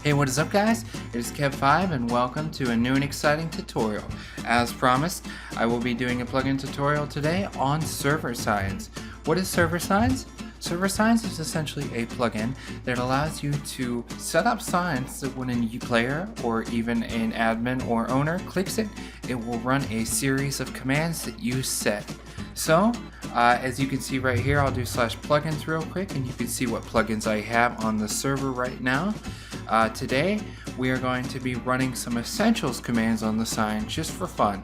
Hey, what is up guys? It is Kev5 and welcome to a new and exciting tutorial. As promised, I will be doing a plugin tutorial today on server signs. What is server signs? Server signs is essentially a plugin that allows you to set up signs that when a player or even an admin or owner clicks it, it will run a series of commands that you set. So, as you can see right here, I'll do /plugins real quick and you can see what plugins I have on the server right now. Today, we are going to be running some essentials commands on the sign just for fun.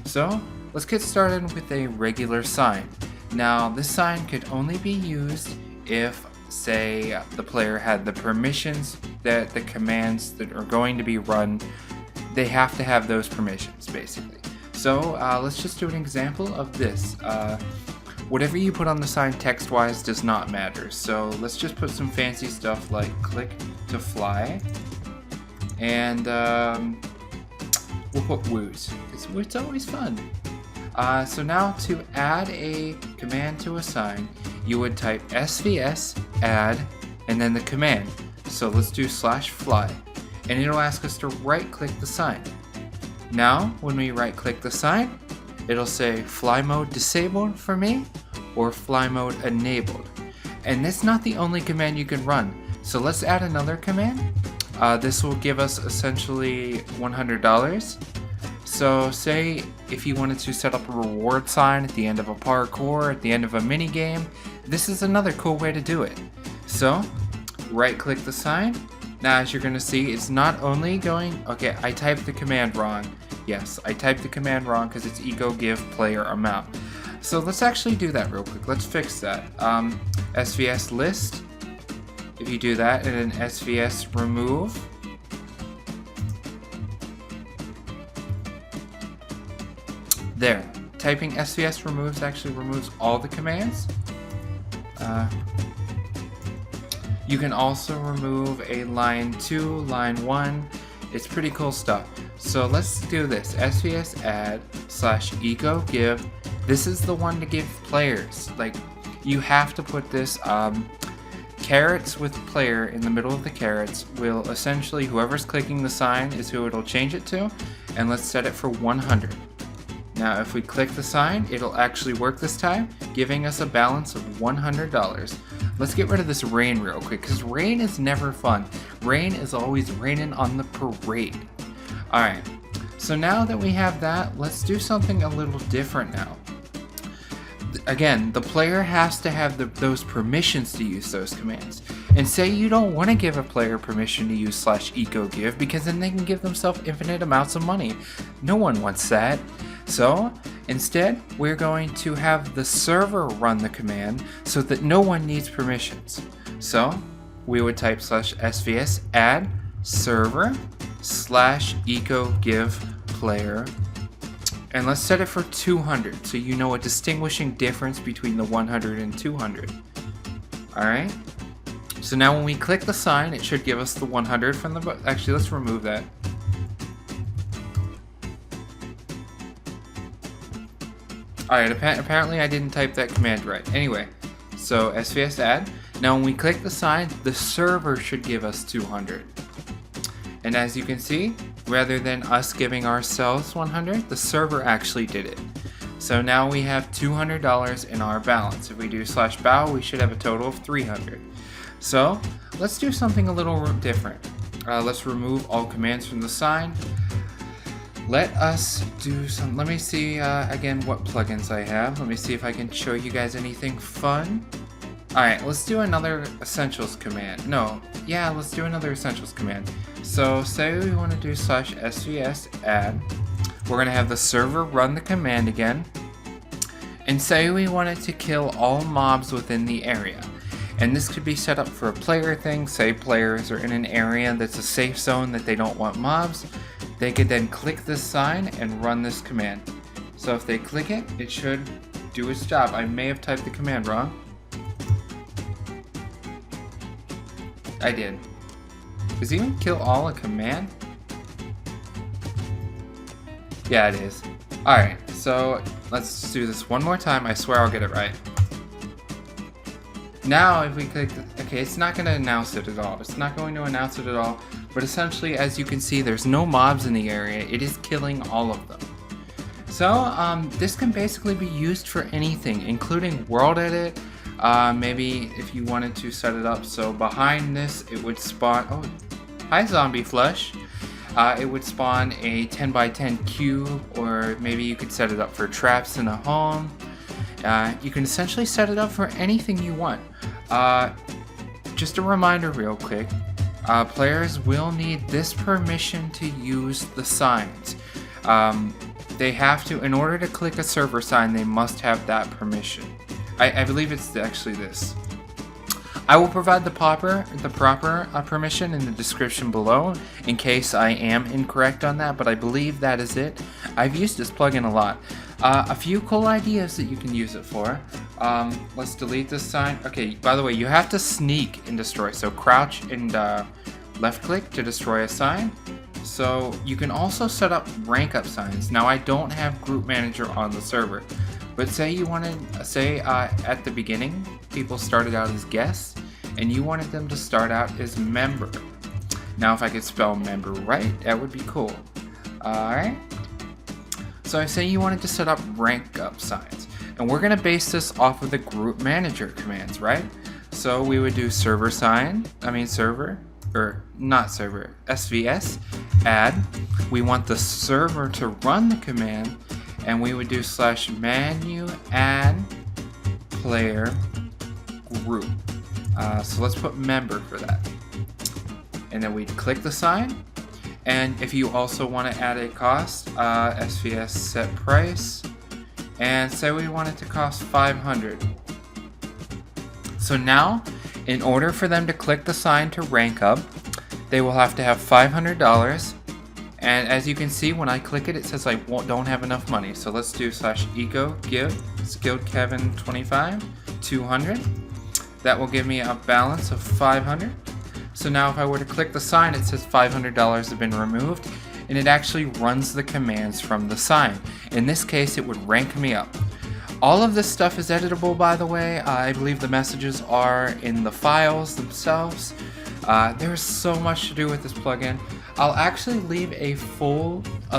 So, let's get started with a regular sign. Now, this sign could only be used if, say, the player had the permissions that the commands that are going to be run, they have to have those permissions, basically. So, let's just do an example of this. Whatever you put on the sign text-wise does not matter. So, let's just put some fancy stuff like click to fly. And we'll put woos. It's always fun. So now to add a command to a sign, you would type svs add and then the command. So let's do /fly and it'll ask us to right click the sign. Now when we right click the sign, it'll say fly mode disabled for me or fly mode enabled. And that's not the only command you can run. So let's add another command. This will give us essentially $100. So say if you wanted to set up a reward sign at the end of a parkour, at the end of a mini game, this is another cool way to do it. So right click the sign. Now as you're going to see, it's not only going, okay, I typed the command wrong. Yes, I typed the command wrong because it's echo give player amount. So let's actually do that real quick. Let's fix that. SVS list, if you do that, and then SVS remove. There, typing SVS removes actually removes all the commands. You can also remove a line 2, line 1. It's pretty cool stuff. So let's do this. SVS add /echo give. This is the one to give players. Like, you have to put this carrots with player in the middle of the carrots will essentially, whoever's clicking the sign is who it'll change it to. And let's set it for 100. Now if we click the sign, it'll actually work this time, giving us a balance of $100. Let's get rid of this rain real quick, because rain is never fun. Rain is always raining on the parade. Alright, so now that we have that, let's do something a little different now. Again, the player has to have those permissions to use those commands. And say you don't want to give a player permission to use /echo give, because then they can give themselves infinite amounts of money. No one wants that. So instead, we're going to have the server run the command so that no one needs permissions. So we would type /svs add server /echo give player, and let's set it for 200 so you know a distinguishing difference between the 100 and 200. Alright, so now when we click the sign, it should give us the 100 from the actually let's remove that. Alright, apparently I didn't type that command right. Anyway, so SVS add. Now when we click the sign, the server should give us 200. And as you can see, rather than us giving ourselves 100, the server actually did it. So now we have $200 in our balance. If we do /bow, we should have a total of 300. So let's do something a little different. Let's remove all commands from the sign. Let us do some, let me see again what plugins I have. Let me see if I can show you guys anything fun. Alright, let's do another essentials command. No, yeah, let's do another essentials command. So say we want to do /svs add. We're going to have the server run the command again. And say we wanted to kill all mobs within the area. And this could be set up for a player thing. Say players are in an area that's a safe zone that they don't want mobs. They could then click this sign and run this command. So if they click it, it should do its job. I may have typed the command wrong. I did. Is even kill all a command? Yeah, it is. Alright, so let's do this one more time. I swear I'll get it right. Now if we click, okay, it's not going to announce it at all. It's not going to announce it at all. but essentially, as you can see, there's no mobs in the area. It is killing all of them. So this can basically be used for anything, including world edit. Maybe if you wanted to set it up so behind this it would spawn, oh, hi zombie flush. It would spawn a 10 by 10 cube, or maybe you could set it up for traps in a home. You can essentially set it up for anything you want. Just a reminder real quick, players will need this permission to use the signs. They have to, in order to click a server sign, they must have that permission. I believe it's actually this. I will provide the proper permission in the description below in case I am incorrect on that, but I believe that is it. I've used this plugin a lot. A few cool ideas that you can use it for. Let's delete this sign. Okay, by the way, you have to sneak and destroy. So crouch and left click to destroy a sign. So you can also set up rank up signs. Now I don't have group manager on the server, but say you wanted, at the beginning, people started out as guests, and you wanted them to start out as member. Now if I could spell member right, that would be cool. Alright. So I say you wanted to set up rank up signs, and we're gonna base this off of the group manager commands, right? So we would do SVS add. We want the server to run the command, and we would do /manu add player group. So let's put member for that. And then we'd click the sign. And if you also want to add a cost, SVS set price, and say we want it to cost 500. So now, in order for them to click the sign to rank up, they will have to have $500. And as you can see, when I click it, it says I don't have enough money. So let's do /eco give skilled Kevin 25 200. That will give me a balance of 500. So now if I were to click the sign, it says $500 have been removed, and it actually runs the commands from the sign. In this case, it would rank me up. All of this stuff is editable, by the way. I believe the messages are in the files themselves. There's so much to do with this plugin. I'll actually leave a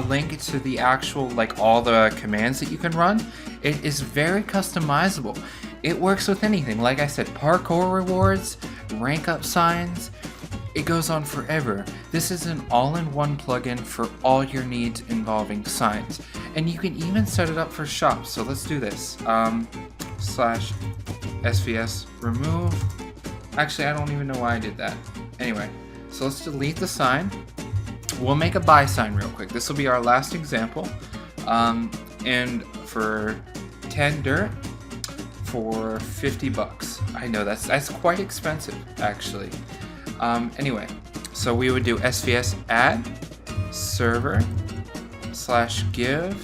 link to the actual, all the commands that you can run. It is very customizable. It works with anything. Like I said, parkour rewards, rank up signs. It goes on forever. This is an all-in-one plugin for all your needs involving signs. And you can even set it up for shops. So let's do this. /SVS remove. Actually, I don't even know why I did that. Anyway, so let's delete the sign. We'll make a buy sign real quick. This will be our last example. And for 10 dirt for 50 bucks. I know that's quite expensive, actually. Anyway, so we would do SVS add server /give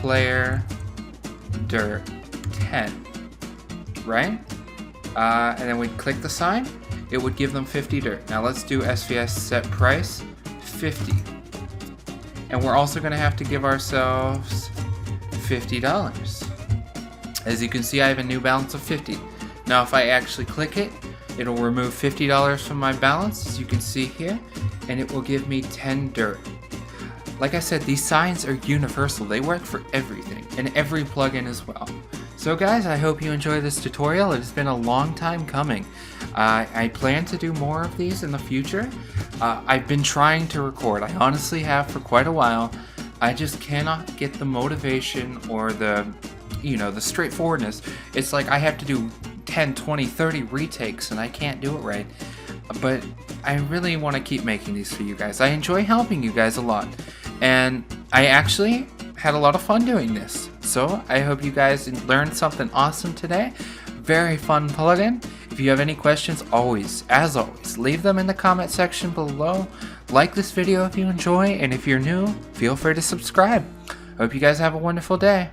player dirt 10, right? And then we'd click the sign. It would give them 50 dirt. Now let's do SVS set price 50. And we're also going to have to give ourselves $50. As you can see, I have a new balance of 50. Now if I actually click it, it'll remove $50 from my balance, as you can see here, and it will give me 10 dirt. Like I said, these signs are universal. They work for everything, and every plugin as well. So guys, I hope you enjoy this tutorial. It's been a long time coming. I plan to do more of these in the future. I've been trying to record. I honestly have for quite a while. I just cannot get the motivation or the straightforwardness. It's like I have to do 10, 20, 30 retakes and I can't do it right. But I really want to keep making these for you guys. I enjoy helping you guys a lot. And I actually had a lot of fun doing this. So I hope you guys learned something awesome today. Very fun plugin. If you have any questions, as always, leave them in the comment section below. Like this video if you enjoy, and if you're new, feel free to subscribe. Hope you guys have a wonderful day.